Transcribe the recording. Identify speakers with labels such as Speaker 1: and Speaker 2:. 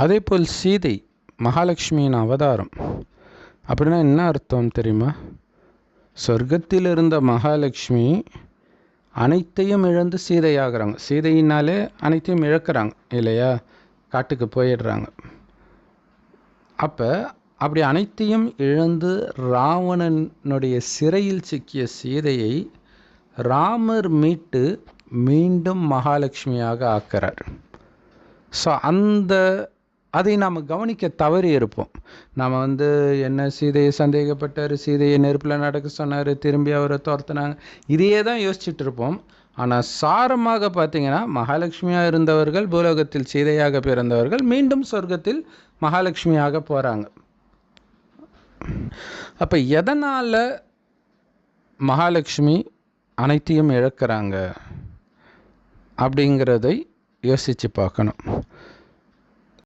Speaker 1: அதே போல் சீதை மகாலட்சுமியின் அவதாரம். அப்படின்னா என்ன அர்த்தம் தெரியுமா? சொர்க்கத்தில் இருந்த மகாலட்சுமி அனைத்தையும் இழந்து சீதையாகிறாங்க. சீதையினாலே அனைத்தையும் இழக்கிறாங்க இல்லையா? காட்டுக்கு போயிடுறாங்க. அப்போ அப்படி அனைத்தையும் இழந்து ராவணனுடைய சிறையில் சிக்கிய சீதையை ராமர் மீட்டு மீண்டும் மகாலட்சுமியாக ஆக்கிறார். ஸோ அதை நாம் கவனிக்க தவறி இருப்போம். நாம் என்ன சீதையை சந்தேகப்பட்டார், சீதையை நெருப்பில் நடக்க சொன்னார், திரும்பி அவரை துரத்துனாங்க, இதையே தான் யோசிச்சுட்டு இருப்போம். ஆனால் சாரமாக பார்த்தீங்கன்னா மகாலட்சுமியாக இருந்தவர்கள் பூலோகத்தில் சீதையாக பிறந்தவர்கள் மீண்டும் சொர்க்கத்தில் மகாலட்சுமியாக போகிறாங்க. அப்போ எதனால் மகாலட்சுமி அனைத்தையும் இழக்கிறாங்க அப்படிங்கிறதை யோசித்து பார்க்கணும்.